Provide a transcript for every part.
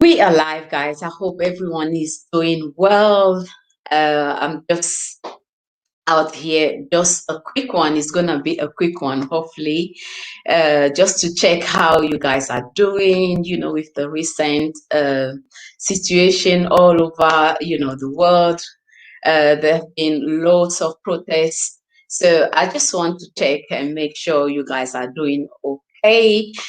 We are live, guys. I hope everyone is doing well. I'm just out here. Just a quick one. It's gonna be a quick one, hopefully, just to check how you guys are doing. With the recent situation all over, the world. There have been loads of protests. So I just want to check and make sure you guys are doing okay.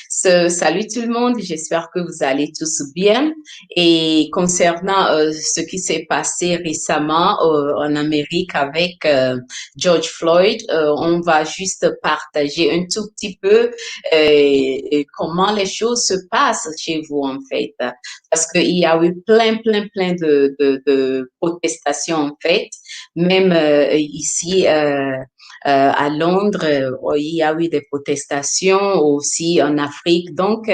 Salut tout le monde, j'espère que vous allez tous bien. Et concernant ce qui s'est passé récemment en Amérique avec George Floyd, on va juste partager un tout petit peu comment les choses se passent chez vous en fait. Parce qu'il y a eu plein de protestations en fait. Même ici à Londres, il y a eu des protestations aussi en Afrique. Donc,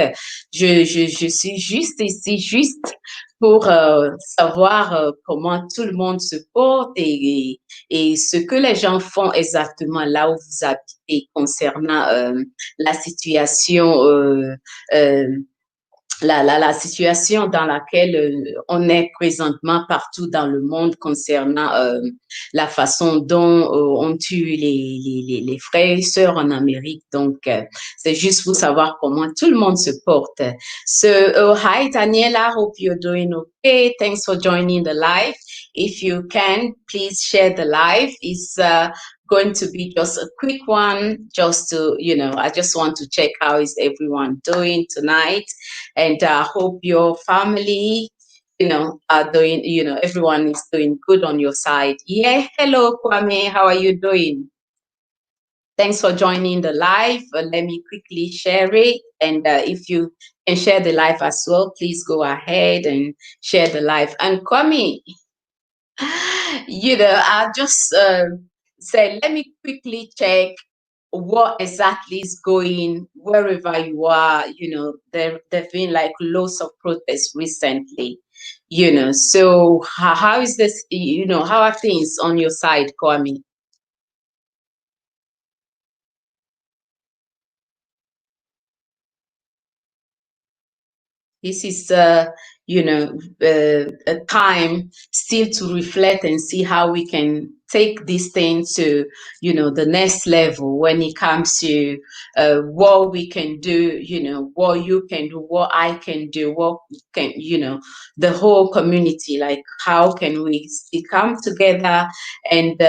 je suis juste ici, juste pour savoir comment tout le monde se porte et ce que les gens font exactement là où vous habitez concernant la situation la situation dans laquelle on est présentement partout dans le monde concernant la façon dont on tue les frères et sœurs en Amérique. Donc, c'est juste pour savoir comment tout le monde se porte. So, hi, Daniela. Hope you're doing okay. Thanks for joining the live. If you can, please share the live. It's going to be just a quick one, just to, I just want to check how is everyone doing tonight. And I hope your family, are doing, everyone is doing good on your side. Yeah, hello, Kwame, how are you doing? Thanks for joining the live. Let me quickly share it. And if you can share the live as well, please go ahead and share the live. And Kwame, I just said, let me quickly check what exactly is going wherever you are. There've been like lots of protests recently. So how is this? How are things on your side, Kwame? This is, a time still to reflect and see how we can take this thing to, the next level when it comes to what we can do, what you can do, what I can do, what can, the whole community, like how can we still come together and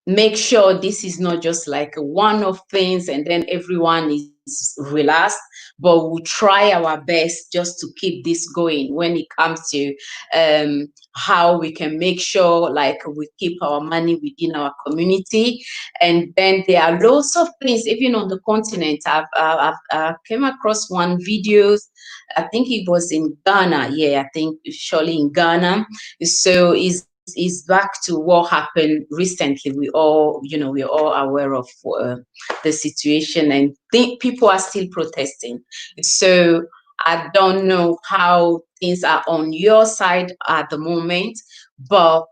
make sure this is not just like a one-off things and then everyone is relaxed, but we'll try our best just to keep this going when it comes to how we can make sure like we keep our money within our community. And then there are lots of things even on the continent. I've came across one videos. I think it was in Ghana. Yeah, I think surely in Ghana. So is back to what happened recently. We're all aware of the situation, and think people are still protesting. So I don't know how things are on your side at the moment, but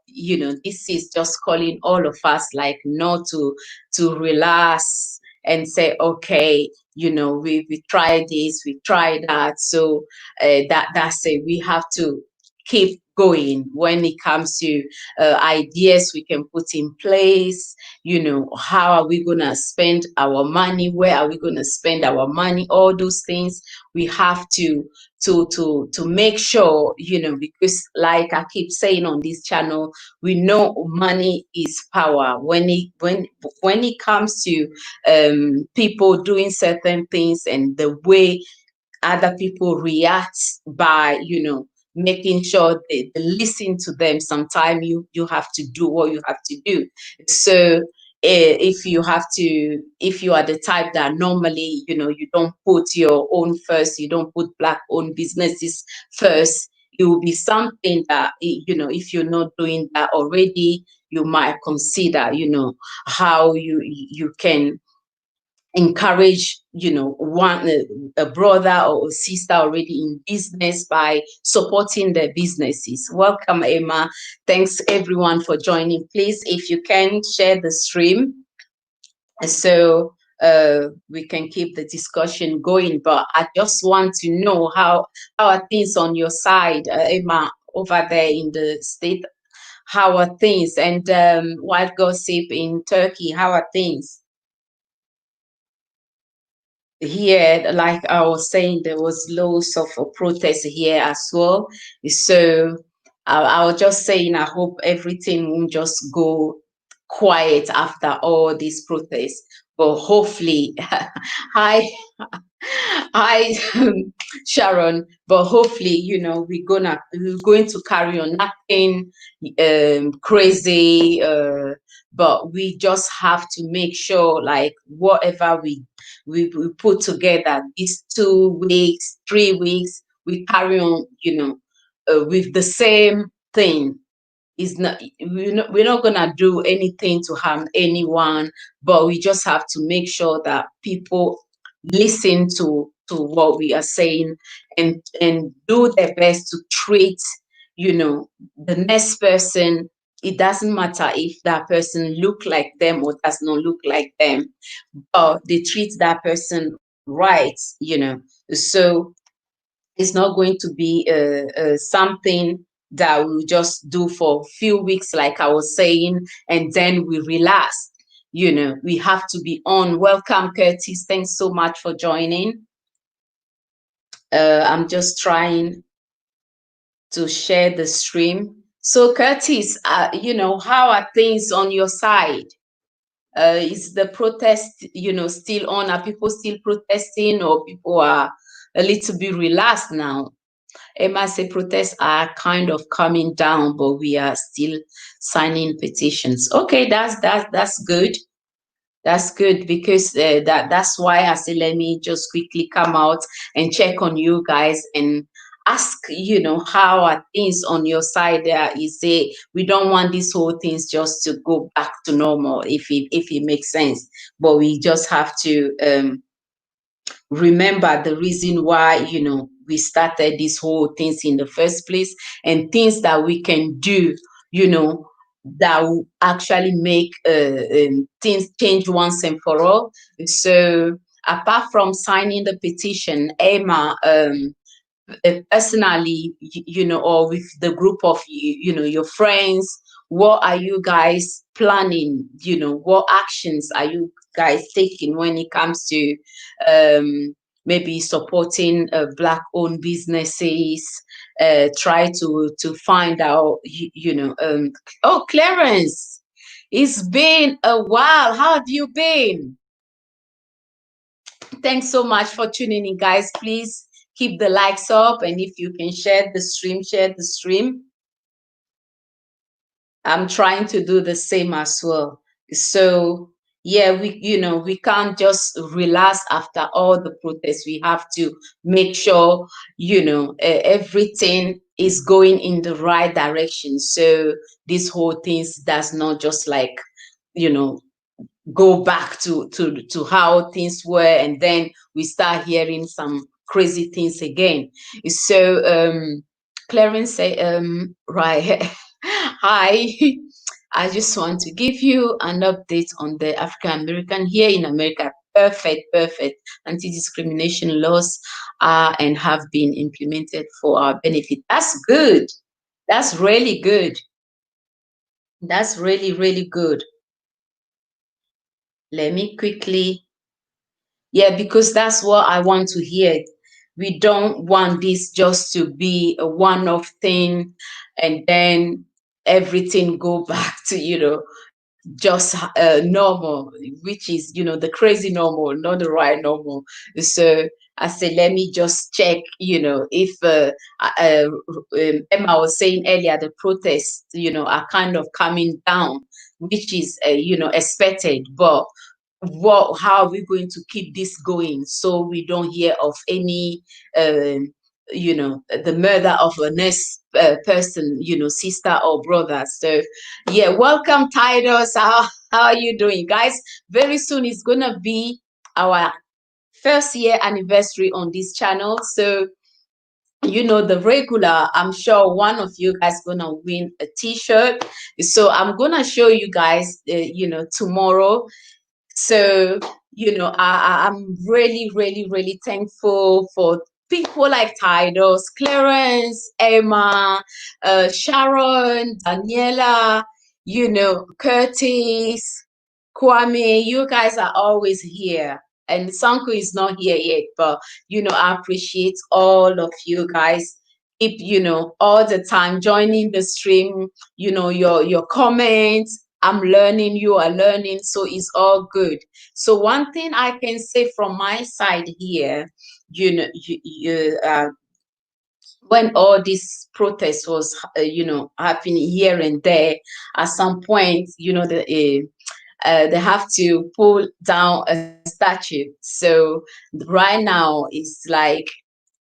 this is just calling all of us like not to relax and say, okay, we tried this, we tried that. So that's it. We have to keep going when it comes to ideas we can put in place. How are we going to spend our money? Where are we going to spend our money? All those things we have to make sure, because like I keep saying on this channel, we know money is power. When it comes to people doing certain things and the way other people react by making sure they listen to them. Sometimes you have to do what you have to do. So if you are the type that normally you don't put your own first, you don't put black owned businesses first, it will be something that if you're not doing that already, you might consider how you can encourage one a brother or a sister already in business by supporting their businesses. Welcome, Emma. Thanks everyone for joining. Please, if you can, share the stream. So we can keep the discussion going. But I just want to know how are things on your side, Emma, over there in the state? How are things? And Wild Gossip in Turkey, how are things? Here, like I was saying, there was loads of protest here as well. So I was just saying, I hope everything won't just go quiet after all these protests. But hopefully, I I, Sharon, but hopefully, we're going to carry on. Nothing crazy, but we just have to make sure, like, whatever we put together, these 2 weeks, 3 weeks, we carry on, with the same thing. Is not we're not gonna do anything to harm anyone, but we just have to make sure that people listen to what we are saying, and do their best to treat, the next person. It doesn't matter if that person look like them or does not look like them, but they treat that person right. So it's not going to be something that we'll just do for a few weeks, like I was saying, and then we relax. We have to be on. Welcome, Curtis. Thanks so much for joining. I'm just trying to share the stream. So, Curtis, how are things on your side? Is the protest, still on? Are people still protesting, or people are a little bit relaxed now? Emma say protests are kind of coming down, but we are still signing petitions. Okay, that's good. That's good, because that's why I say let me just quickly come out and check on you guys and ask, how are things on your side there? Is say we don't want these whole things just to go back to normal, if it makes sense, but we just have to remember the reason why, we started these whole things in the first place, and things that we can do, that will actually make things change once and for all. So apart from signing the petition, Emma, personally, or with the group of your friends, what are you guys planning? What actions are you guys taking when it comes to maybe supporting Black-owned businesses? Try to find out, oh, Clarence, it's been a while. How have you been? Thanks so much for tuning in, guys. Please keep the likes up, and if you can share the stream, share the stream. I'm trying to do the same as well. So yeah, we can't just relax after all the protests. We have to make sure, everything is going in the right direction. So this whole things does not just like, you know, go back to how things were, and then we start hearing some crazy things again. So Clarence say, right. Hi. I just want to give you an update on the African American here in America. Perfect. Anti-discrimination laws are and have been implemented for our benefit. That's good. That's really good. That's really good. Let me quickly, yeah, because that's what I want to hear. We don't want this just to be a one-off thing, and then everything go back to, just normal, which is, the crazy normal, not the right normal. So I said, let me just check, if Emma was saying earlier, the protests, are kind of coming down, which is, expected. But how are we going to keep this going so we don't hear of any the murder of a next person, sister or brother? So yeah, welcome, Titus. How are you doing, guys? Very soon it's gonna be our first year anniversary on this channel. So the regular, I'm sure one of you guys gonna win a t-shirt. So I'm gonna show you guys tomorrow. So I'm really, really, really thankful for people like Titus, Clarence, Emma, Sharon, Daniela, Curtis, Kwame. You guys are always here. And Sanko is not here yet, but I appreciate all of you guys. Keep, all the time joining the stream, your comments. I'm learning, you are learning, so it's all good. So one thing I can say from my side here, when all this protest was, happening here and there, at some point, they have to pull down a statue. So right now, it's like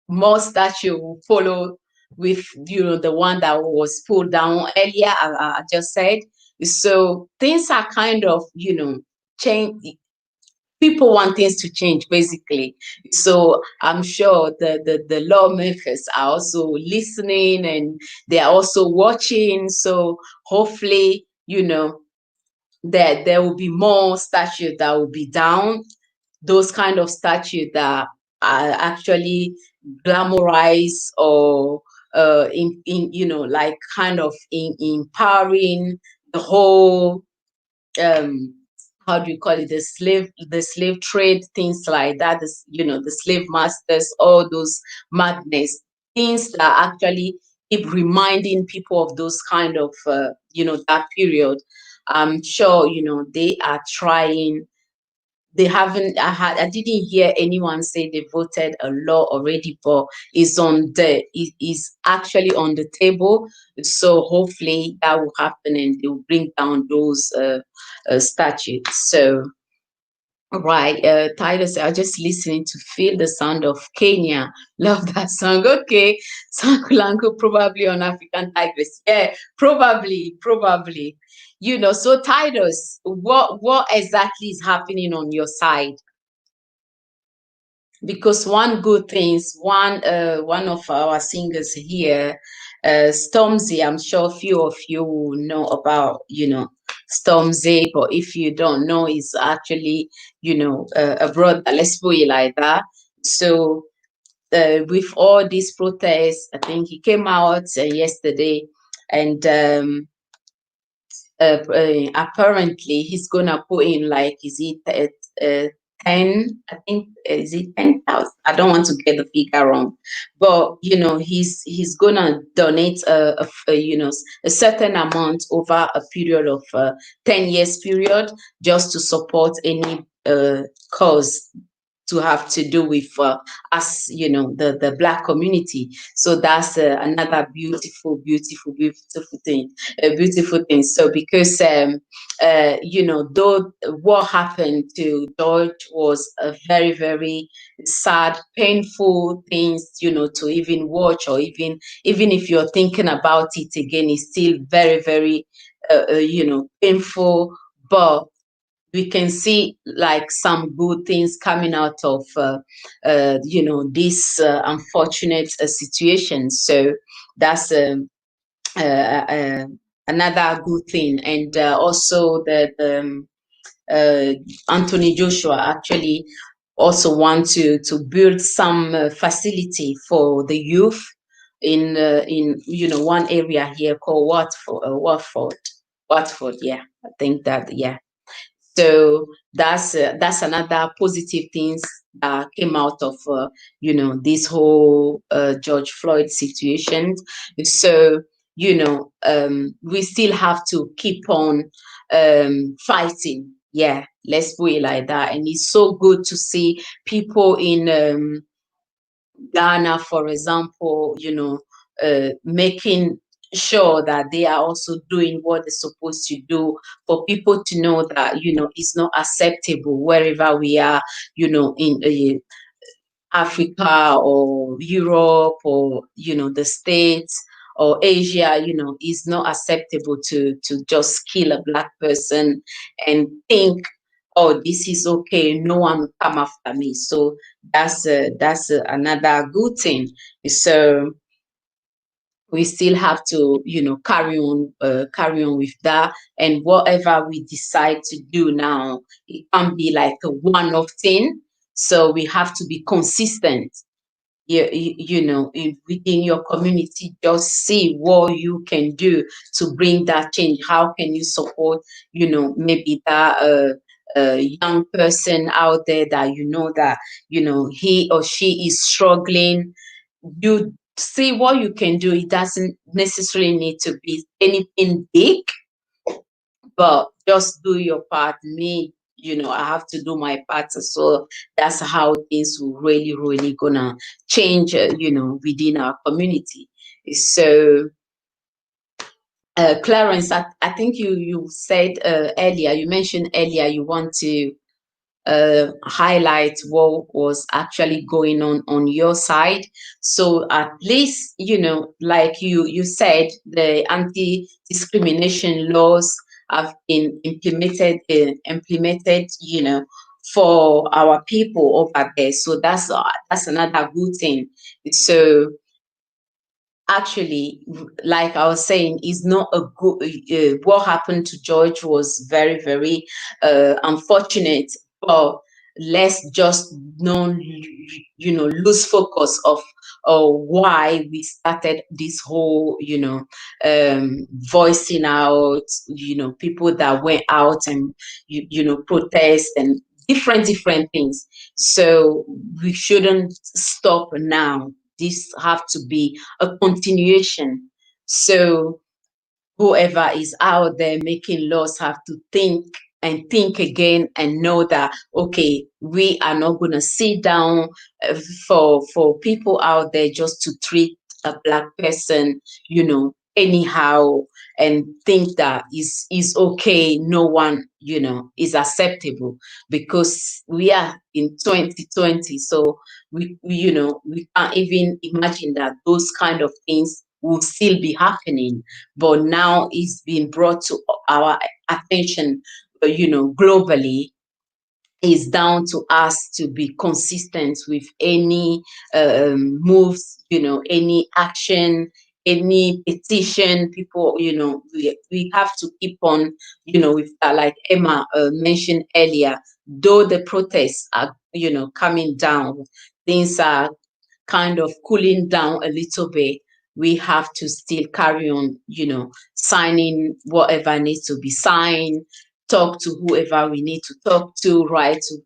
more statue will follow with the one that was pulled down earlier. I just said. So things are kind of change. People want things to change basically. So I'm sure the lawmakers are also listening, and they are also watching. So hopefully, that there will be more statues that will be down, those kind of statues that are actually glamorized, or in like kind of empowering the whole, um how do you call it, the slave trade, things like that, the slave masters, all those madness, things that actually keep reminding people of those kind of that period. I'm sure they are trying. They haven't, I didn't hear anyone say they voted a law already, but it is actually on the table. So hopefully that will happen, and they will bring down those statutes. So right, Titus, I was just listening to Feel the Sound of Kenya. Love that song. Okay, Sankulanko probably on African Tigers. Yeah, probably. So Titus, what exactly is happening on your side? Because one good things, one of our singers here, Stormzy, I'm sure few of you will know about, Stormzy, but if you don't know, he's actually, a brother, let's put it like that. So with all these protests, I think he came out yesterday, and apparently he's gonna put in, like, is it 10, I think, is it 10,000? I don't want to get the figure wrong, but he's gonna donate a certain amount over a period of 10 years period, just to support any cause to have to do with us, the Black community. So that's another beautiful thing, a beautiful thing. So because though what happened to George was a very, very sad, painful things, to even watch, or even if you're thinking about it again, it's still very, very painful. But we can see like some good things coming out of this unfortunate situation. So that's uh, uh, another good thing. And also Anthony Joshua actually also want to build some facility for the youth in one area here called Watford. Yeah, I think that, yeah. So that's another positive things that came out of this whole George Floyd situation. So we still have to keep on fighting. Yeah, let's put it like that. And it's so good to see people in Ghana, for example, making sure that they are also doing what they're supposed to do, for people to know that, it's not acceptable wherever we are, in Africa or Europe, or, the States or Asia, it's not acceptable to just kill a Black person and think, oh, this is okay, no one will come after me. So that's another good thing. So we still have to, carry on with that. And whatever we decide to do now, it can't be like a one-off thing. So we have to be consistent. Within your community, just see what you can do to bring that change. How can you support, maybe that young person out there that that he or she is struggling. You see what you can do. It doesn't necessarily need to be anything big, but just do your part. Me, I have to do my part. So that's how things will really, really gonna change, within our community. So, Clarence, I think you said earlier, you mentioned earlier you want to highlight what was actually going on your side. So at least, like you said, the anti-discrimination laws have been implemented, for our people over there. So that's another good thing. So actually, like I was saying, is not a good. What happened to George was very, very unfortunate. But let's just not, lose focus of why we started this whole, voicing out. People that went out and protest and different things. So we shouldn't stop now. This have to be a continuation. So whoever is out there making laws have to think again and know that, okay, we are not going to sit down for people out there just to treat a black person, anyhow, and think that is okay. No one, is acceptable, because we are in 2020. So we can't even imagine that those kind of things will still be happening. But now it's been brought to our attention, globally. Is down to us to be consistent with any moves, any action, any petition. People, we have to keep on, with that, like Emma mentioned earlier. Though the protests are, coming down, things are kind of cooling down a little bit. We have to still carry on, signing whatever needs to be signed, talk to whoever we need to talk to, right? To,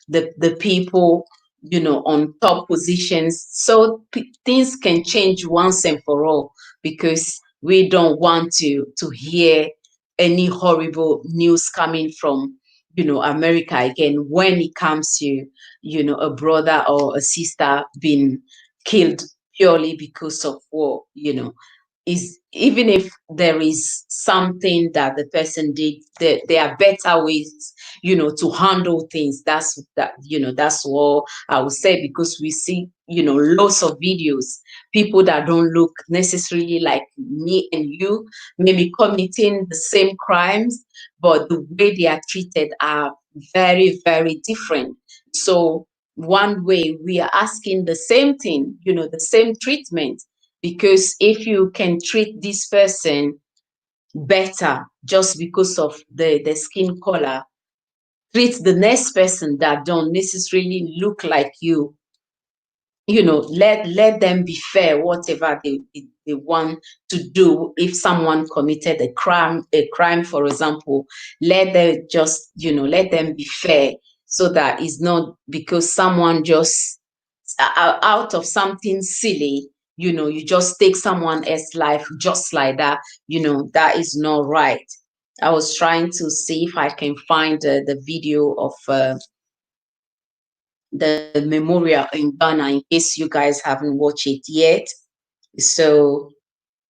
the people, on top positions. So things can change once and for all, because we don't want to hear any horrible news coming from, America again, when it comes to, a brother or a sister being killed purely because of war. Is even if there is something that the person did, there are better ways, to handle things. That's what I would say, because we see, lots of videos, people that don't look necessarily like me and you, maybe committing the same crimes, but the way they are treated are very, very different. So one way we are asking the same thing, the same treatment, because if you can treat this person better just because of the skin color, treat the next person that don't necessarily look like you. Let them be fair, whatever they want to do. If someone committed a crime, for example, let them just, let them be fair, so that it's not because someone just out of something silly, you just take someone else's life just like that. That is not right. I was trying to see if I can find the video of the memorial in Ghana, in case you guys haven't watched it yet. So,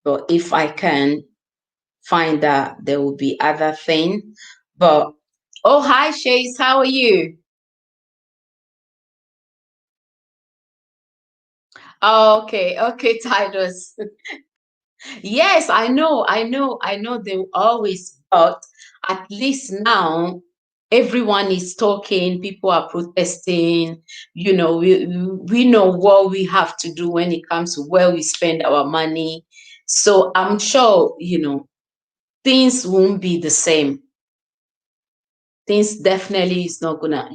but if I can find that, there will be other thing. But oh, hi Chase, how are you? Okay, okay, Titus. Yes, I know, I know, I know they always, but at least now everyone is talking, people are protesting, we know what we have to do when it comes to where we spend our money. So I'm sure, things won't be the same. Things definitely is not gonna,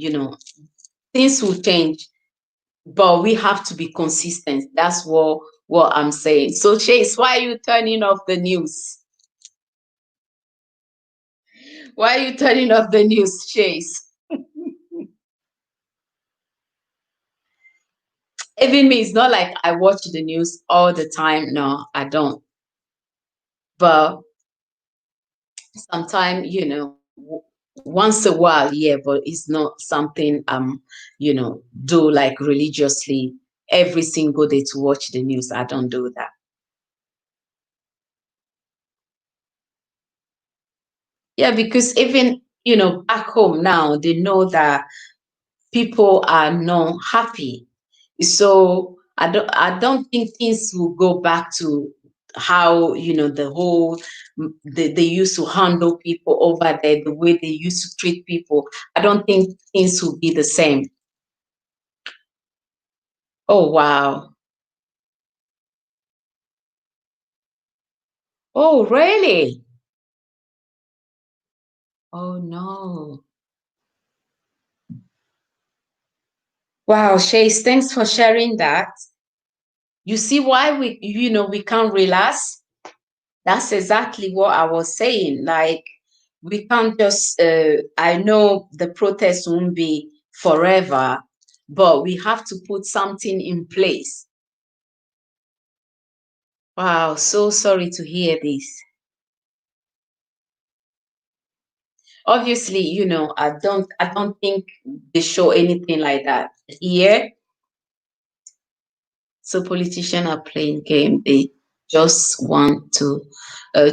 things will change, but we have to be consistent. That's what I'm saying. So Chase, why are you turning off the news? Why are you turning off the news, Chase? Even me, it's not like I watch the news all the time. No, I don't. But sometimes, once a while, yeah, but it's not something do like religiously every single day to watch the news. I don't do that. Yeah, because even, back home now, they know that people are not happy. So I don't think things will go back to how, the whole they used to handle people over there, the way they used to treat people. I don't think things will be the same. Oh wow. Oh really? Oh no. Wow, Chase, thanks for sharing that. You see why we can't relax? That's exactly what I was saying. Like, we can't just, I know the protest won't be forever, but we have to put something in place. Wow, so sorry to hear this. Obviously, I don't think they show anything like that here. So politicians are playing game. They just want to, uh,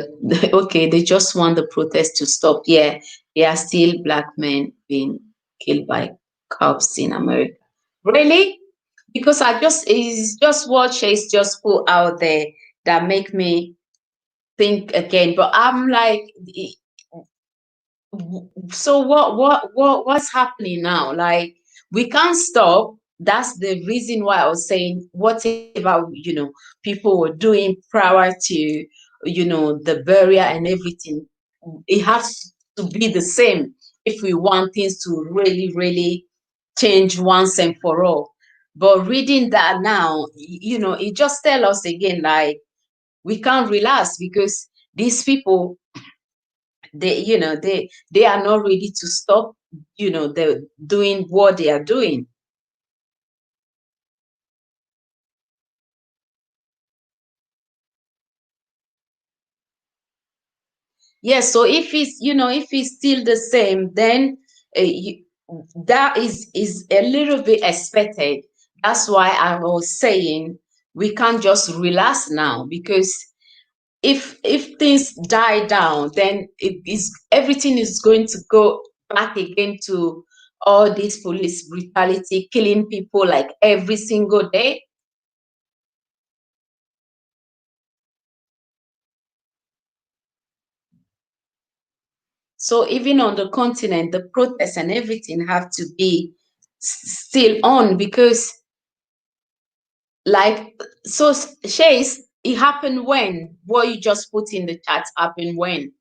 okay, they just want the protest to stop. Yeah, there are still black men being killed by cops in America. Really? Because it's just what Chase just put out there that make me think again. But I'm like, so what's happening now? Like, we can't stop. That's the reason why I was saying whatever people were doing prior to the burial and everything, it has to be the same if we want things to really really change once and for all. But reading that now, it just tell us again, like, we can't relax because these people, they are not ready to stop, they're doing what they are doing. Yes, so if it's still the same, then that is a little bit expected. That's why I was saying we can't just relax now, because if things die down, then everything is going to go back again to all this police brutality, killing people like every single day. So even on the continent, the protests and everything have to be still on, because, like, so Chase, it happened when what you just put in the chat happened when?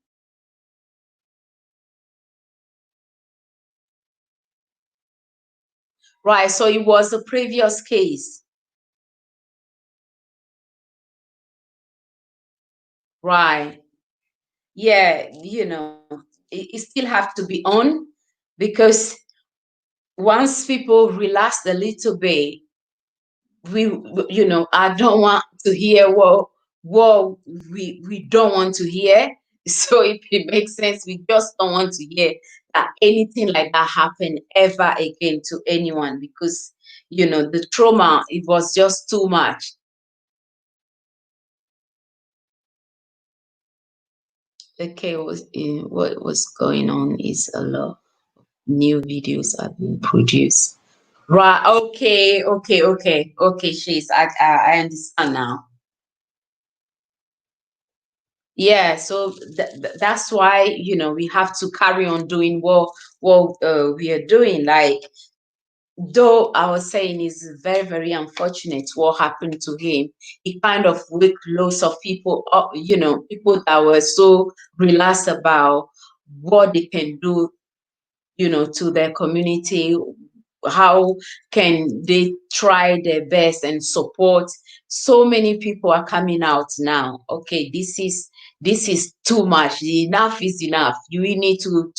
Right, so it was a previous case. Right. Yeah, it still have to be on, because once people relax a little bit, we I don't want to hear what we don't want to hear. So if it makes sense, we just don't want to hear that anything like that happen ever again to anyone, because the trauma, it was just too much. The chaos in what was going on is a lot. New videos are being produced. Right. Okay. Okay. Okay. Okay. She's. I understand now. Yeah, so that's why, we have to carry on doing what we are doing. Like, though I was saying is very, very unfortunate what happened to him. It kind of wake loads of people up, people that were so relaxed about what they can do, to their community. How can they try their best and support? So many people are coming out now. Okay, this is too much. Enough is enough. You need to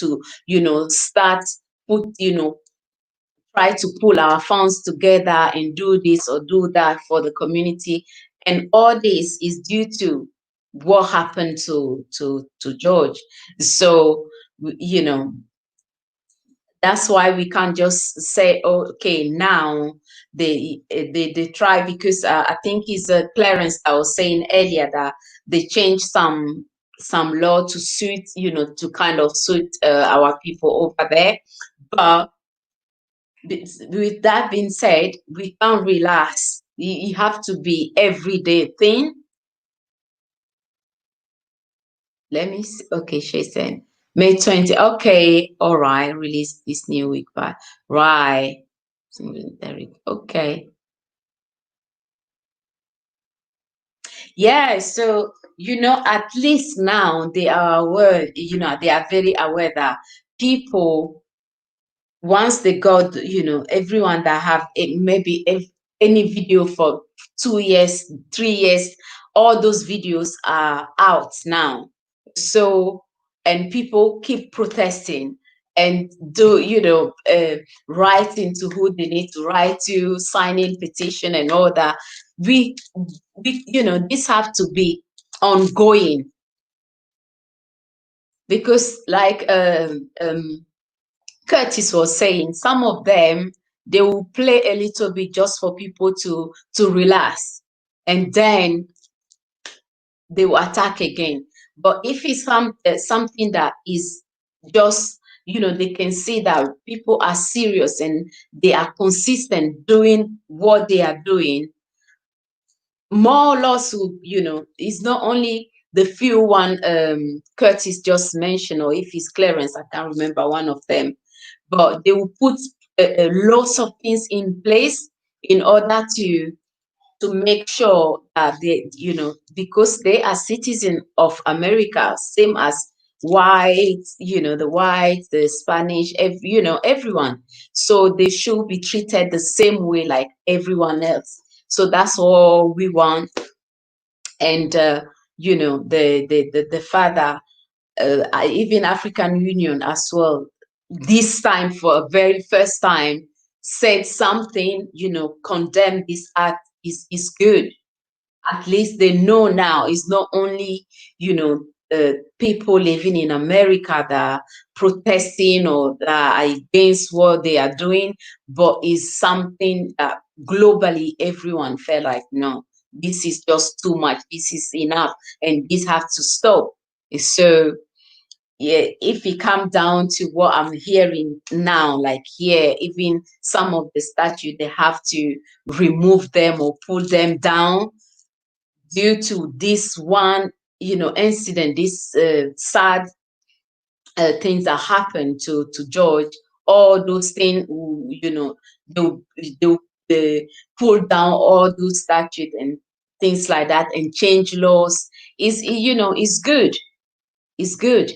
start put try to pull our funds together and do this or do that for the community. And all this is due to what happened to George. So, that's why we can't just say, oh, okay, now they try, because I think it's Clarence that was saying earlier that they changed some law to suit, to kind of suit our people over there. But with that being said, we can't relax. You have to be everyday thing. Let me see. Okay, she said May 20. Okay, all right. Release this new week, but right. Okay. Yeah, so at least now they are aware, they are very aware that people, once they got, everyone that have maybe any video for 2 years, 3 years, all those videos are out now. So, and people keep protesting and do, writing to who they need to write to, signing petition and all that. This have to be ongoing, because like Curtis was saying, some of them, they will play a little bit just for people to relax, and then they will attack again. But if it's something that is just, they can see that people are serious and they are consistent doing what they are doing, more lawsuit, it's not only the few one Curtis just mentioned, or if it's Clarence, I can't remember one of them, but they will put lots of things in place in order to make sure that they, because they are citizens of America, same as whites, the whites, the Spanish, everyone. So they should be treated the same way like everyone else. So that's all we want. And the father, even African Union as well, this time for a very first time said something, condemn this act is good. At least they know now it's not only, people living in America that are protesting or that are against what they are doing, but is something that globally everyone felt like, no, this is just too much, this is enough, and this has to stop. So yeah, if it come down to what I'm hearing now, like here, even some of the statue, they have to remove them or pull them down due to this one, incident, this sad things that happened to George. All those things, they'll, they'll pull down all those statutes and things like that and change laws. Is good. It's good,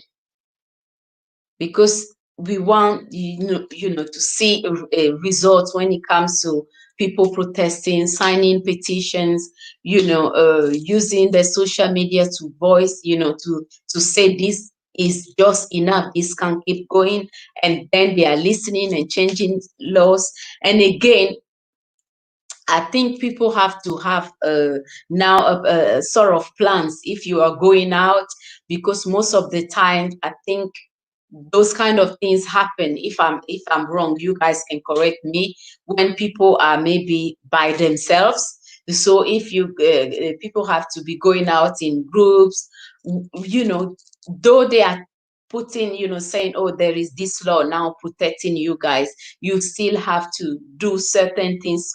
because we want, to see a result when it comes to people protesting, signing petitions, using the social media to voice, to say this is just enough, this can't keep going, and then they are listening and changing laws. And again, I think people have to have now a sort of plans if you are going out, because most of the time, I think those kind of things happen. If I'm wrong, you guys can correct me, when people are maybe by themselves. So if people have to be going out in groups, though they are putting, saying, oh, there is this law now protecting you guys, you still have to do certain things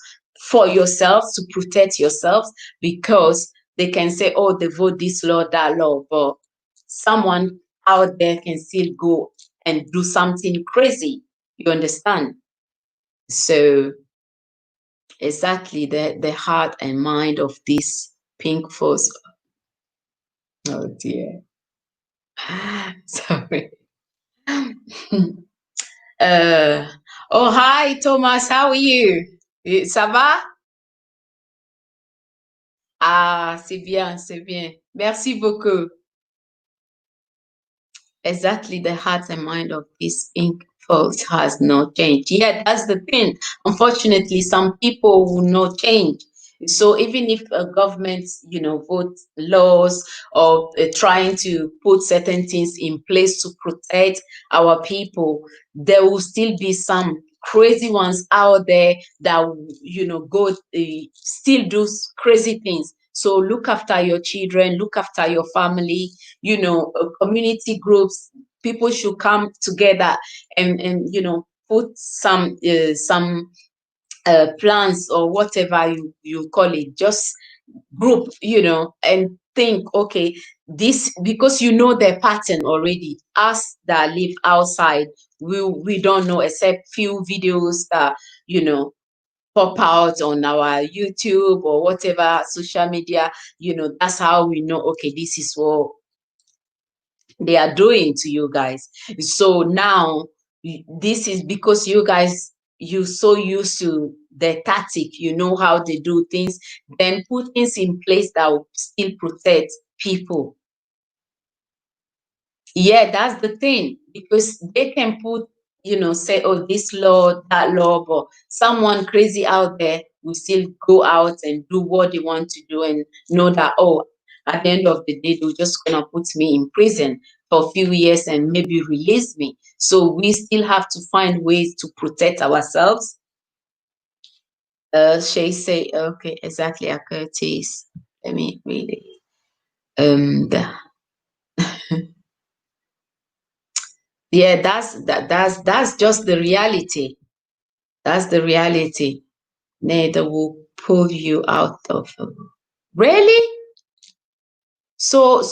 for yourselves to protect yourselves, because they can say, oh, they vote this law, that law, but someone out there can still go and do something crazy. You understand? So exactly the heart and mind of this pink force. Oh dear. Sorry. Uh, oh, hi, Thomas. How are you? Ça va? Ah, c'est bien, c'est bien. Merci beaucoup. Exactly, the heart and mind of these pink folks has not changed. Yeah, that's the thing. Unfortunately, some people will not change. So even if a government, vote laws or trying to put certain things in place to protect our people, there will still be some crazy ones out there that go still do crazy things. So look after your children, look after your family, community groups. People should come together and put some plans or whatever you call it, just group, and think, okay, this, because their pattern already. Us that live outside, we don't know, except few videos that you know pop out on our YouTube or whatever social media. That's how we know, okay, this is what they are doing to you guys. So now this is because you guys, you so used to the tactic, how they do things, then put things in place that will still protect people. Yeah, that's the thing, because they can put, say, oh, this law, that law, but someone crazy out there will still go out and do what they want to do and know that, oh, at the end of the day, they're just gonna put me in prison for a few years and maybe release me. So we still have to find ways to protect ourselves. Shay say, okay, exactly, Curtis. Let me read it. The Yeah, that's just the reality. That's the reality. Neither will pull you out of really. So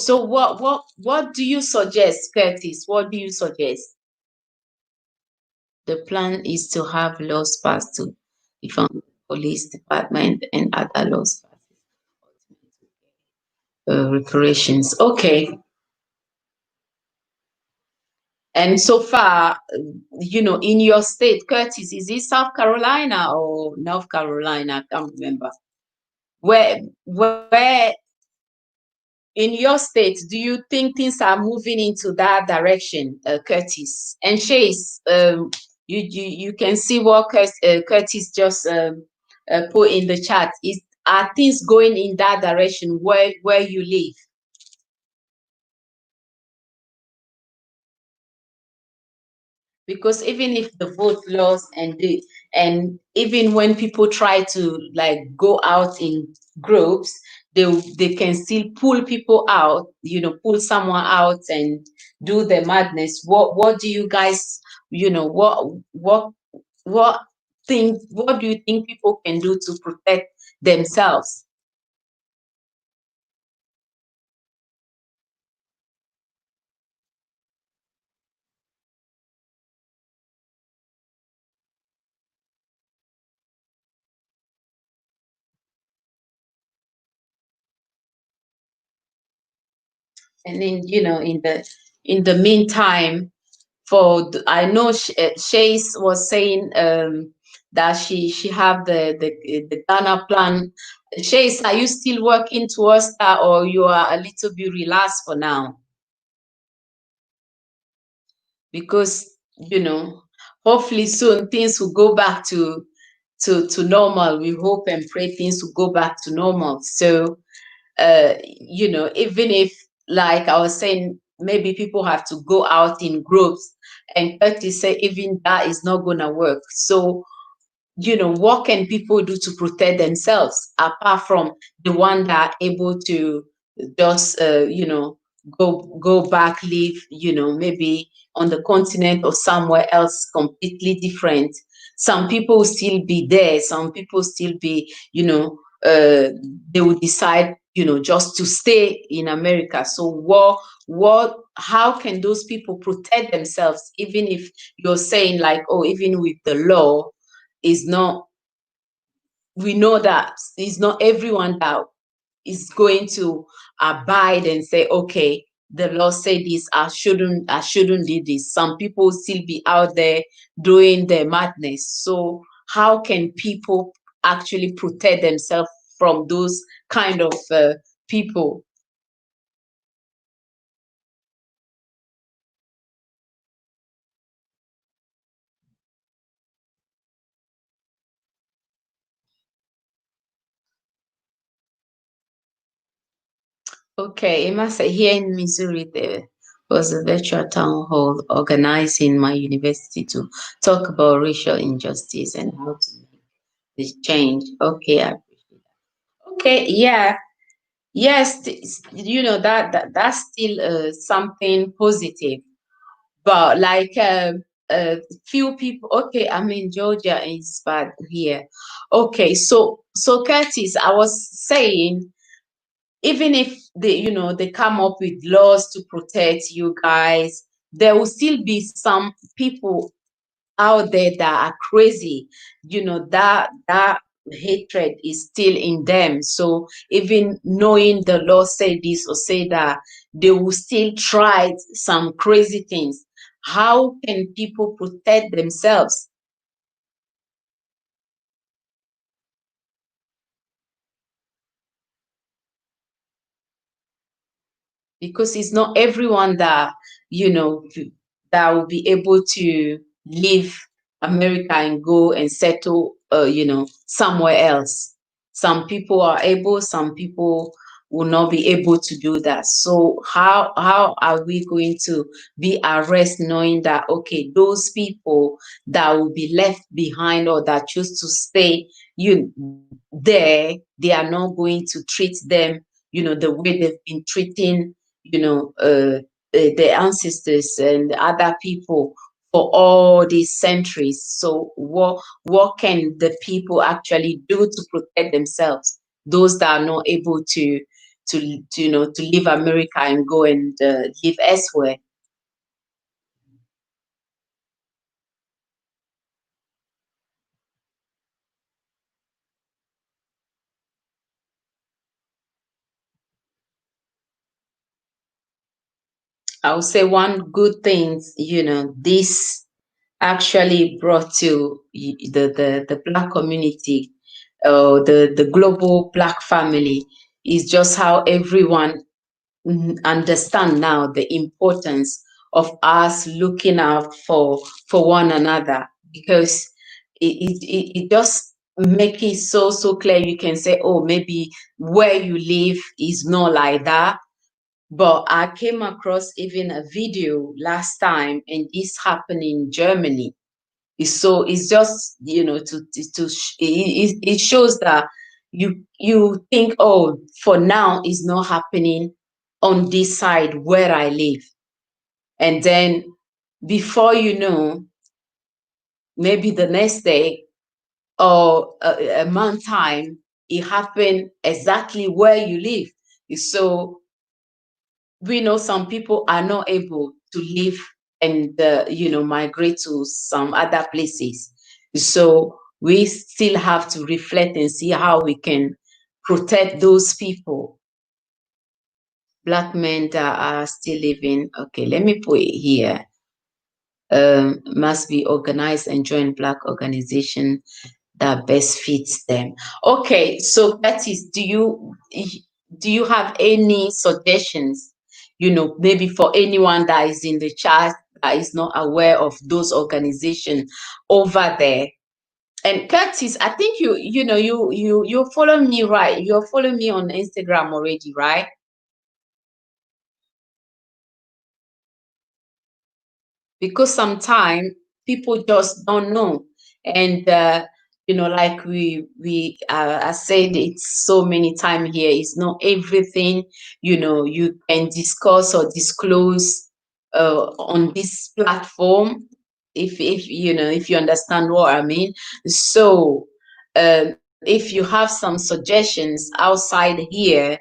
what do you suggest, Curtis? What do you suggest? The plan is to have laws passed to defund the police department and other laws reparations. Okay. And so far, in your state, Curtis, is it South Carolina or North Carolina? I can't remember. Where in your state do you think things are moving into that direction, Curtis? And Chase, you can see what Curtis just put in the chat. Are things going in that direction where you live? Because even if the vote laws and even when people try to like go out in groups, they can still pull people out, pull someone out and do the madness. What do you guys, what what do you think people can do to protect themselves? And then, in the meantime, I know Chase was saying that she have the Ghana plan. Chase, are you still working towards that, or you are a little bit relaxed for now? Because hopefully soon things will go back to normal. We hope and pray things will go back to normal. So even if, like I was saying, maybe people have to go out in groups, and Curtis say even that is not gonna work. So, what can people do to protect themselves apart from the one that are able to just, go back, live, maybe on the continent or somewhere else completely different. Some people will still be there. Some people still be, they will decide just to stay in America. So how can those people protect themselves, even if you're saying like, oh, even with the law, is not, we know that it's not everyone that is going to abide and say, okay, the law said this, I shouldn't do this. Some people still be out there doing their madness. So how can people actually protect themselves from those kind of people? Okay, it must say here in Missouri there was a virtual town hall organized in my university to talk about racial injustice and how to make this change. Okay, okay, yeah, yes, that's still something positive, but like few people. Okay, I mean Georgia is bad here. Okay, so Curtis, I was saying, even if they come up with laws to protect you guys, there will still be some people out there that are crazy. That hatred is still in them. So even knowing the law say this or say that, they will still try some crazy things. How can people protect themselves? Because it's not everyone that you know that will be able to leave America and go and settle somewhere else. Some people are able, some people will not be able to do that. So how are we going to be at rest knowing that, okay, those people that will be left behind or that choose to stay you there, they are not going to treat them the way they've been treating their ancestors and other people for all these centuries. So what can the people actually do to protect themselves? Those that are not able to leave America and go and live elsewhere. I would say one good thing, this actually brought to the Black community, the global Black family, is just how everyone understand now the importance of us looking out for one another, because it just make it so clear. You can say, oh, maybe where you live is not like that, but I came across even a video last time, and this happened in Germany. So it's just it shows that you think, oh, for now it's not happening on this side where I live, and then before you know, maybe the next day or a month time, it happened exactly where you live. So we know some people are not able to live and migrate to some other places. So we still have to reflect and see how we can protect those people. Black men that are still living. Okay, let me put it here. Must be organized and join Black organization that best fits them. Okay, so Curtis, do you have any suggestions? Maybe for anyone that is in the chat that is not aware of those organizations over there. And Curtis, I think you follow me, right? You're following me on Instagram already, right? Because sometimes people just don't know. And like I said it so many times here, it's not everything you can discuss or disclose on this platform, if you understand what I mean. So if you have some suggestions outside here,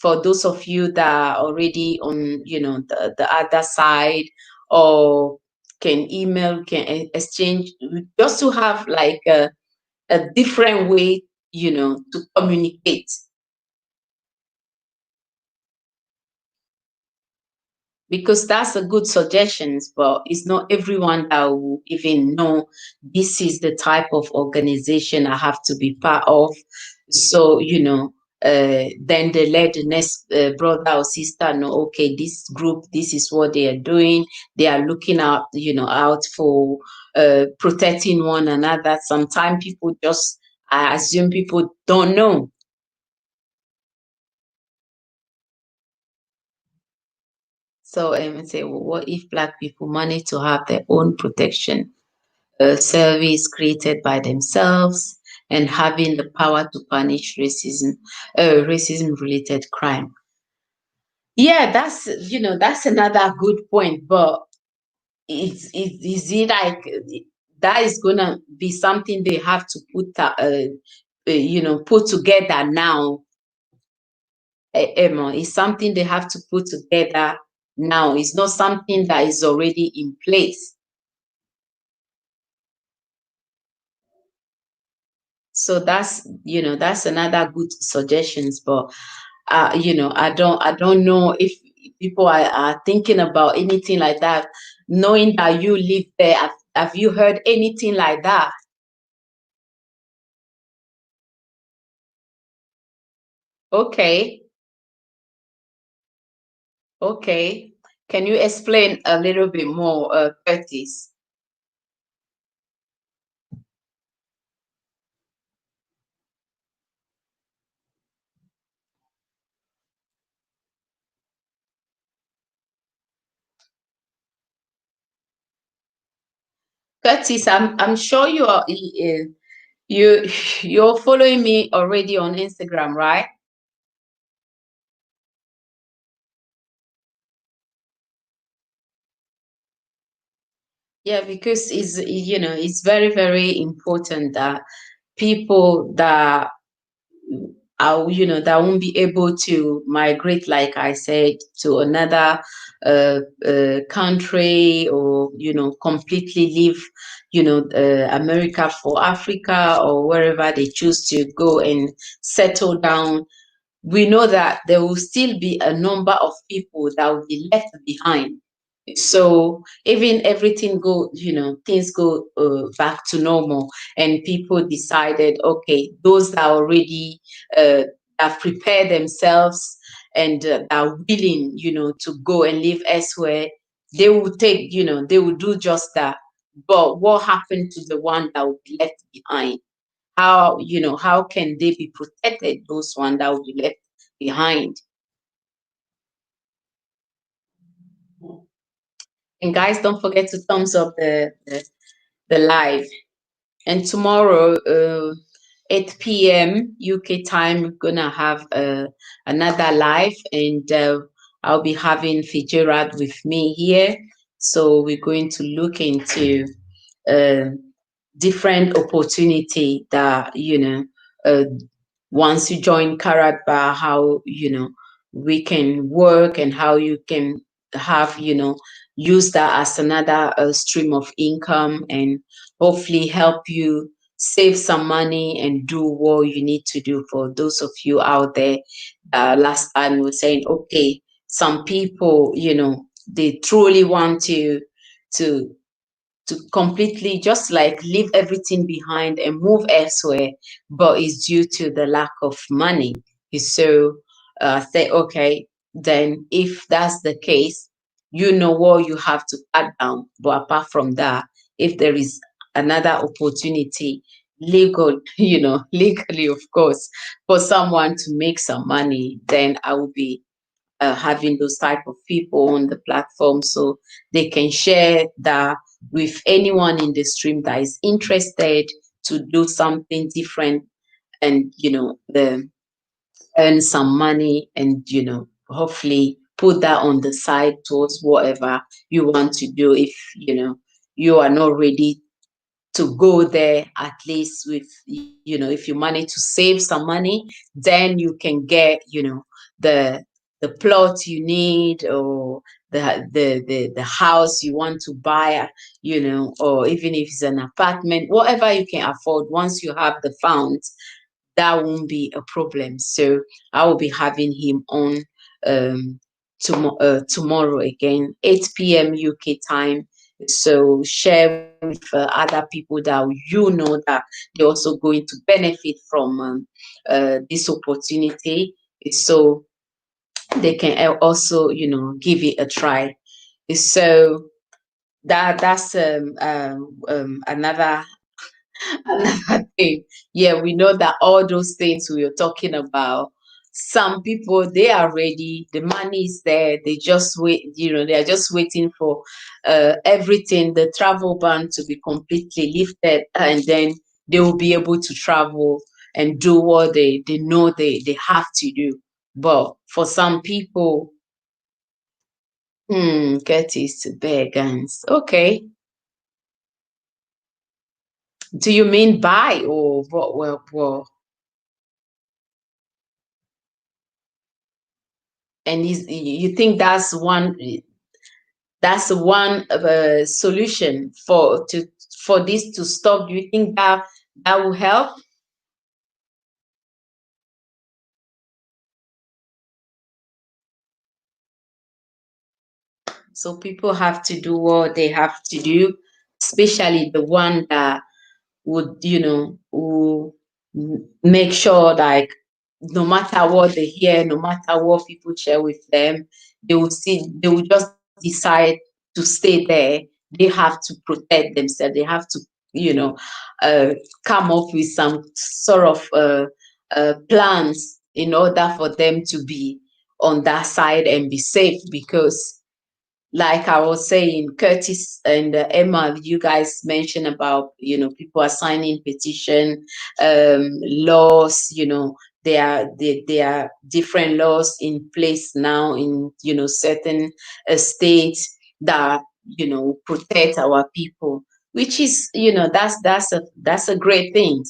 for those of you that are already on, the other side, or can email, can exchange, just to have like a different way, to communicate. Because that's a good suggestions, but it's not everyone that will even know this is the type of organization I have to be part of. So, then they let the next brother or sister know, okay, this group, this is what they are doing. They are looking out, out for protecting one another. Sometimes people just, I assume people don't know. So I say, well, what if Black people manage to have their own protection service created by themselves and having the power to punish racism related crime? Yeah, that's another good point. But is it like that is gonna be something they have to put together now? Emma, it's something they have to put together now. It's not something that is already in place. So that's another good suggestions. But I don't know if people are thinking about anything like that. Knowing that you live there, have you heard anything like that? Okay, okay. Can you explain a little bit more, Curtis? Curtis, I'm sure you you're following me already on Instagram, right? Yeah, because it's very, very important that people that that won't be able to migrate, like I said, to another country, or completely leave America for Africa, or wherever they choose to go and settle down. We know that there will still be a number of people that will be left behind. So even everything things go back to normal, and people decided, okay, those that already have prepared themselves and are willing, to go and live elsewhere, they will they will do just that. But what happened to the one that will be left behind? How can they be protected, those one that will be left behind? And guys, don't forget to thumbs up the live. And tomorrow, 8 p.m. UK time, we're gonna have another live, and I'll be having Fitzgerald with me here. So we're going to look into uh, different opportunity that uh, once you join Karatbar, how we can work, and how you can have use that as another stream of income, and hopefully help you save some money and do what you need to do. For those of you out there, last time we were saying, okay, some people, they truly want to completely just like leave everything behind and move elsewhere, but it's due to the lack of money. So say, okay, then if that's the case, you know what you have to cut down. But apart from that, if there is another opportunity, legal, legally, of course, for someone to make some money, then I will be having those type of people on the platform, so they can share that with anyone in the stream that is interested to do something different, and earn some money, and hopefully put that on the side towards whatever you want to do, if you are not ready to go there at least with, if you manage to save some money, then you can get, the plot you need, or the house you want to buy, or even if it's an apartment, whatever you can afford. Once you have the funds, that won't be a problem. So I will be having him on tomorrow again, 8 p.m. UK time. So share with other people that that they're also going to benefit from this opportunity. So they can also, give it a try. So that's another another thing. Yeah, we know that all those things we were talking about, some people, they are ready, the money is there, they just wait, they are just waiting for everything, the travel ban to be completely lifted, and then they will be able to travel and do what they know they have to do. But for some people, get used to bear guns. Okay. Do you mean buy or what? Well, and you think that's one solution for this to stop? Do you think that will help? So people have to do what they have to do, especially the one that would, who make sure, like, no matter what they hear, no matter what people share with them, they will just decide to stay there. They have to protect themselves. They have to, you know, uh, come up with some sort of plans in order for them to be on that side and be safe. Because like I was saying, Curtis and Emma, you guys mentioned about, people are signing petition, laws, there are different laws in place now in, certain states that, protect our people, which is, that's a great thing.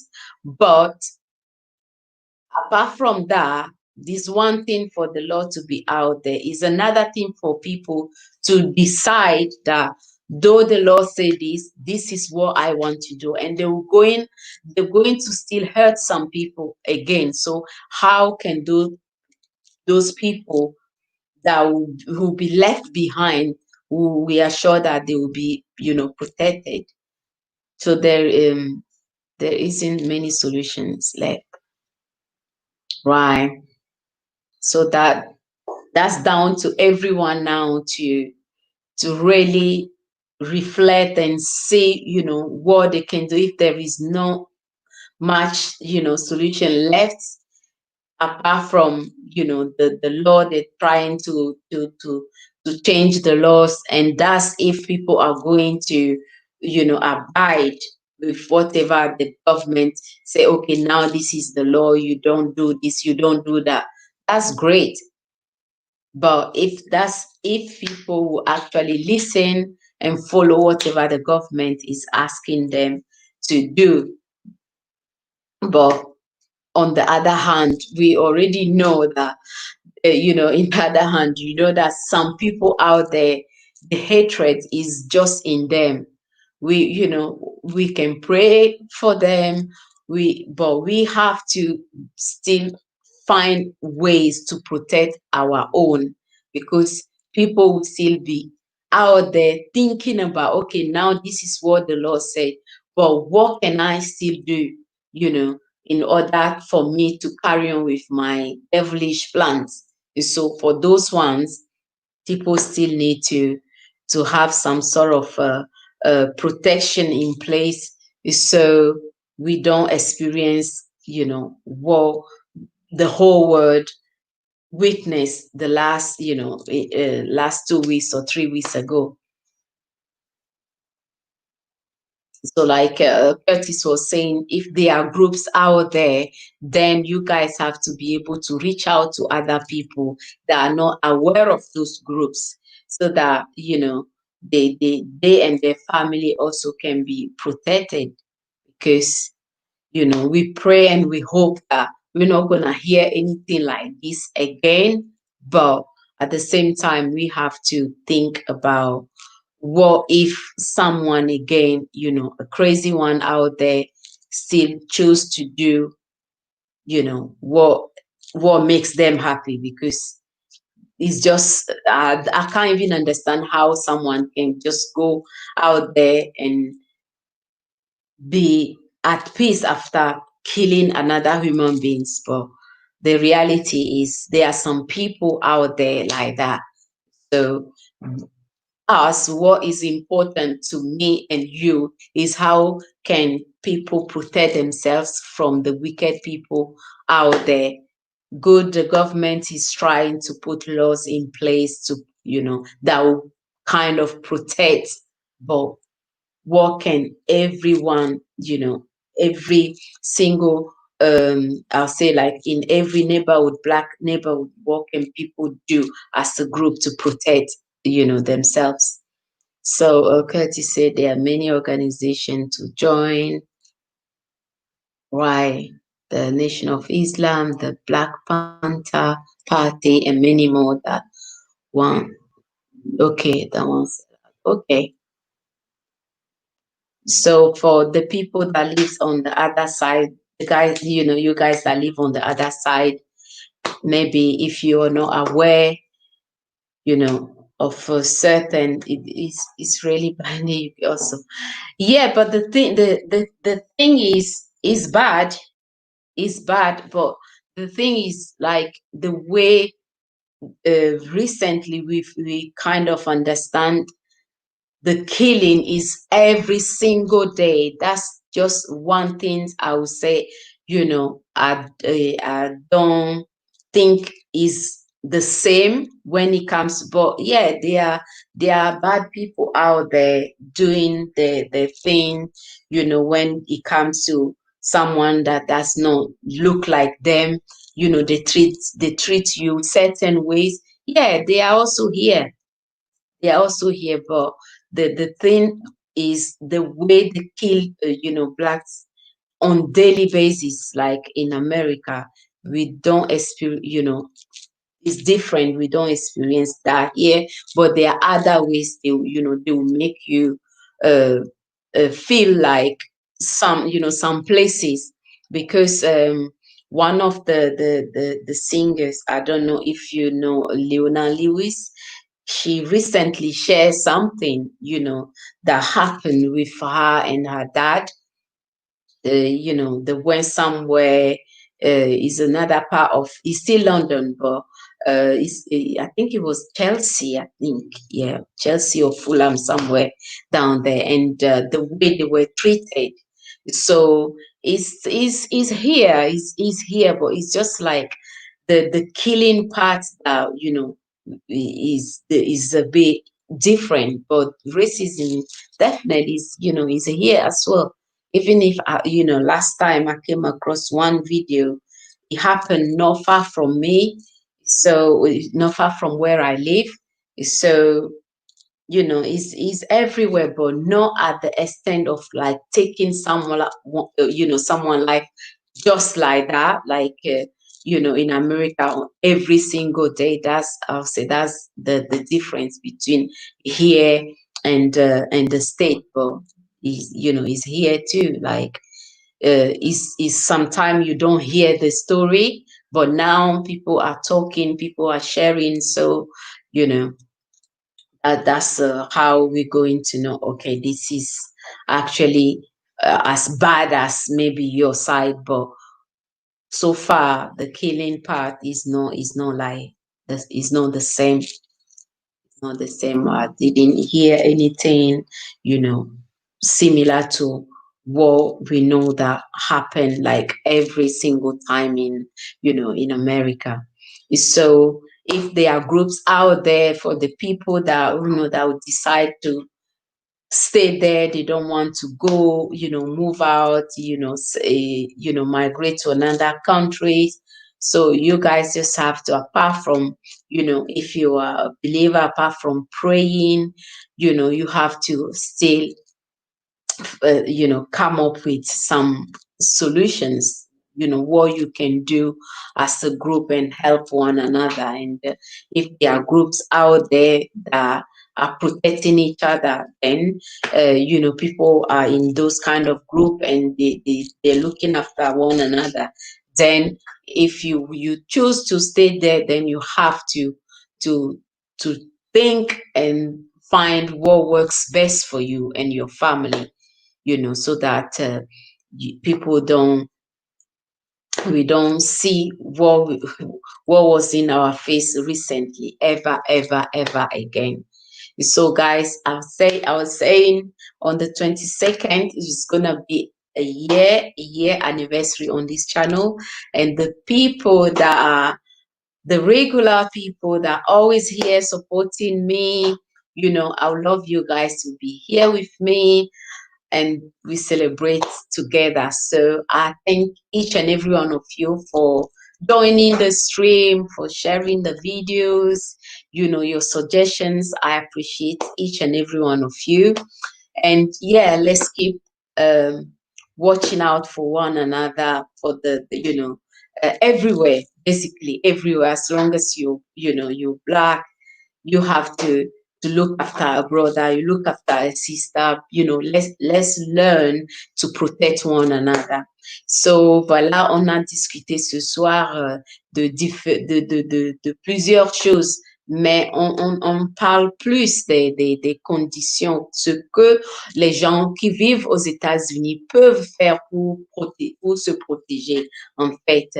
But apart from that, this one thing for the law to be out there is another thing for people to decide that though the law say this is what I want to do, and they're going to still hurt some people again. So how can those people that will be left behind, who we are sure that they will be, protected? So there isn't many solutions left, right? So that's down to everyone now to really reflect and see, what they can do. If there is no much, solution left, apart from, the law, they're trying to change the laws, and that's if people are going to, abide with whatever the government say. Okay, now this is the law, you don't do this, you don't do that. That's great. But if people will actually listen and follow whatever the government is asking them to do. But on the other hand, we already know that, in the other hand, that some people out there, the hatred is just in them. We can pray for them, but we have to still find ways to protect our own, because people will still be out there thinking about, okay, now this is what the law said, but what can I still do, in order for me to carry on with my devilish plans? So for those ones, people still need to have some sort of protection in place, so we don't experience, war the whole world witnessed the last, last 2 weeks or 3 weeks ago. So like Curtis was saying, if there are groups out there, then you guys have to be able to reach out to other people that are not aware of those groups, so that, they and their family also can be protected, because we pray and we hope that we're not going to hear anything like this again. But at the same time, we have to think about, what if someone again, a crazy one out there, still choose to do, what makes them happy? Because it's just, I can't even understand how someone can just go out there and be at peace after killing another human beings. But the reality is, there are some people out there like that. So us, what is important to me and you is, how can people protect themselves from the wicked people out there? Good, the government is trying to put laws in place to, that will kind of protect. But what can everyone, every single, I'll say, like, in every neighborhood, black neighborhood, what can people do as a group to protect, themselves? So Curtis said there are many organizations to join. Why? The Nation of Islam, the Black Panther Party, and many more. That one. Okay, that one's okay. So for the people that lives on the other side, the guys, you guys that live on the other side, maybe if you are not aware, of a certain, it's really binding also. Yeah, but the thing is bad, but the thing is, like, the way, recently we kind of understand the killing is every single day. That's just one thing I would say, I don't think is the same when it comes. But yeah, there are bad people out there doing the thing, when it comes to someone that does not look like them, they treat you certain ways. Yeah, they are also here. But the thing is, the way they kill, blacks on daily basis, like in America, we don't experience, it's different. We don't experience that here, but there are other ways they will make you, uh, feel like, some places, because one of the singers, I don't know if you know Leona Lewis. She recently shared something, that happened with her and her dad. They went somewhere. Is another part of, it's still London, but I think it was Chelsea. I think, yeah, Chelsea or Fulham, somewhere down there, and the way they were treated. So it's here, is here, but it's just like the killing part, is a bit different. But racism definitely is here as well. Even if, last time I came across one video, it happened not far from me, so not far from where I live. So is everywhere, but not at the extent of, like, taking someone, someone life just like that, like, in America, every single day. I'll say that's the difference between here and the state. But is here too, like, is sometimes you don't hear the story, but now people are talking, people are sharing. So you know that's how we're going to know, okay, this is actually as bad as maybe your side. But so far, the killing part is not like this, is not the same. Not the same. I didn't hear anything, similar to what we know that happened, like, every single time in America. So if there are groups out there for the people that, that would decide to stay there, they don't want to go, move out, say, migrate to another country, So you guys just have to, apart from, if you are a believer, apart from praying, you have to still come up with some solutions, what you can do as a group and help one another. And if there are groups out there that are protecting each other, then people are in those kind of group, and they're looking after one another. Then if you choose to stay there, then you have to to think and find what works best for you and your family, so that people don't we don't see what was in our face recently, ever, ever, ever again. So, guys, I was saying on the 22nd, it's gonna be a year anniversary on this channel, and the people that are the regular people that are always here supporting me, I would love you guys to be here with me, and we celebrate together. So I thank each and every one of you for joining the stream, for sharing the videos, your suggestions. I appreciate each and every one of you. And yeah, let's keep um, watching out for one another, for everywhere, basically everywhere. As long as you're black, you have to look after a brother, you look after a sister, let's learn to protect one another. So voilà, on a discuté ce soir de plusieurs choses, mais on parle plus des conditions, ce que les gens qui vivent aux États-Unis peuvent faire pour se protéger, en fait.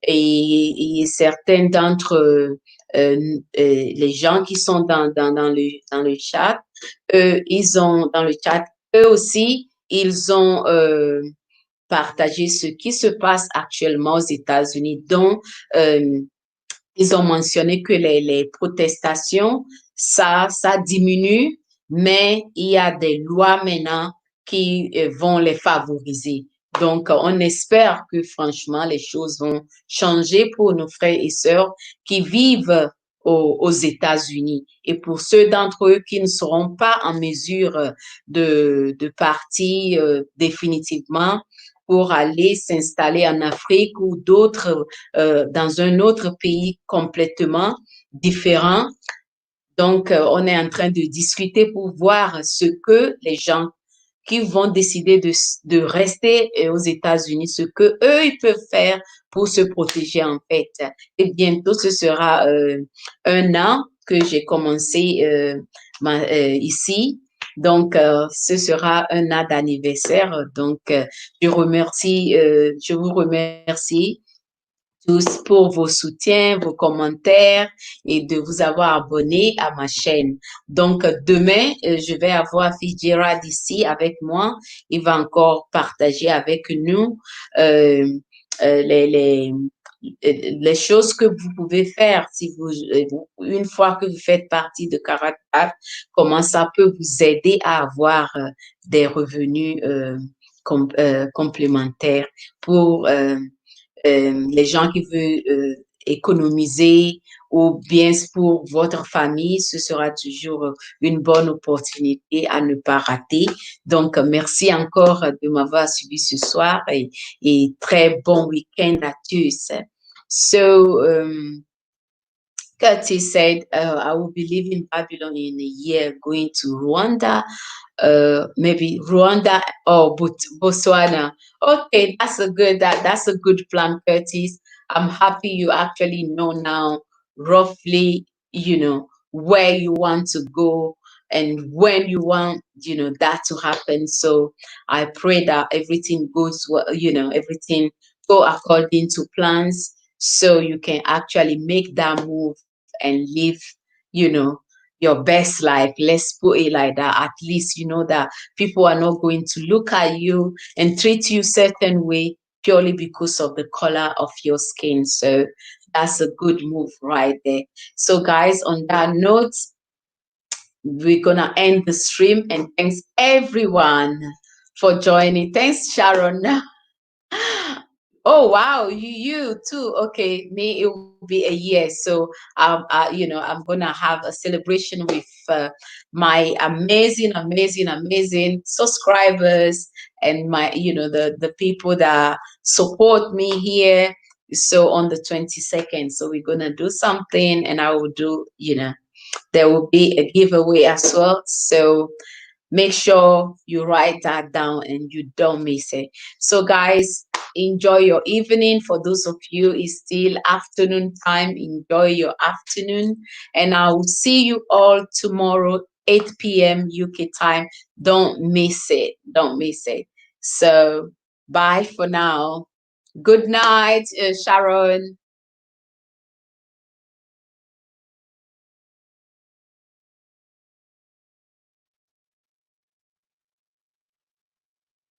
Et certains d'entre les gens qui sont dans le chat, dans le chat, eux aussi, ils ont partagé ce qui se passe actuellement aux États-Unis. Donc, ils ont mentionné que les protestations, ça diminue, mais il y a des lois maintenant qui vont les favoriser. Donc, on espère que franchement, les choses vont changer pour nos frères et sœurs qui vivent aux États-Unis. Et pour ceux d'entre eux qui ne seront pas en mesure de partir définitivement pour aller s'installer en Afrique ou dans un autre pays complètement différent. Donc, on est en train de discuter pour voir ce que les gens qui vont décider de rester aux États-Unis, ce que eux ils peuvent faire pour se protéger en fait. Et bientôt, ce sera 1 an que j'ai commencé ici. Donc, ce sera 1 an d'anniversaire. Donc, je vous remercie tous pour vos soutiens, vos commentaires et de vous avoir abonné à ma chaîne. Donc, demain, je vais avoir Fitzgerald ici avec moi. Il va encore partager avec nous euh, les les choses que vous pouvez faire si une fois que vous faites partie de Caractère, comment ça peut vous aider à avoir des revenus complémentaires pour les gens qui veulent économiser ou bien pour votre famille, ce sera toujours une bonne opportunité à ne pas rater. Donc, merci encore de m'avoir suivi ce soir et très bon week-end à tous. So, Curtis said, I will be leaving Babylon in a year, going to Rwanda, maybe Rwanda or Botswana. Okay, that's a good plan, Curtis. I'm happy you actually know now roughly, where you want to go and when you want, that to happen. So I pray that everything goes well, everything go according to plans, so you can actually make that move and live, you know, your best life. Let's put it like that. At least you know that people are not going to look at you and treat you certain way purely because of the color of your skin. So that's a good move right there. So guys, on that note, we're gonna end the stream, and thanks everyone for joining. Thanks, Sharon. Oh wow, you too. Okay, me it will be a year, so I'm gonna have a celebration with my amazing subscribers and my the people that support me here. So on the 22nd, so we're gonna do something, and I will do there will be a giveaway as well. So make sure you write that down and you don't miss it. So, guys, enjoy your evening. For those of you, it's still afternoon time. Enjoy your afternoon. And I will see you all tomorrow, 8 p.m. UK time. Don't miss it. Don't miss it. So, bye for now. Good night, Sharon.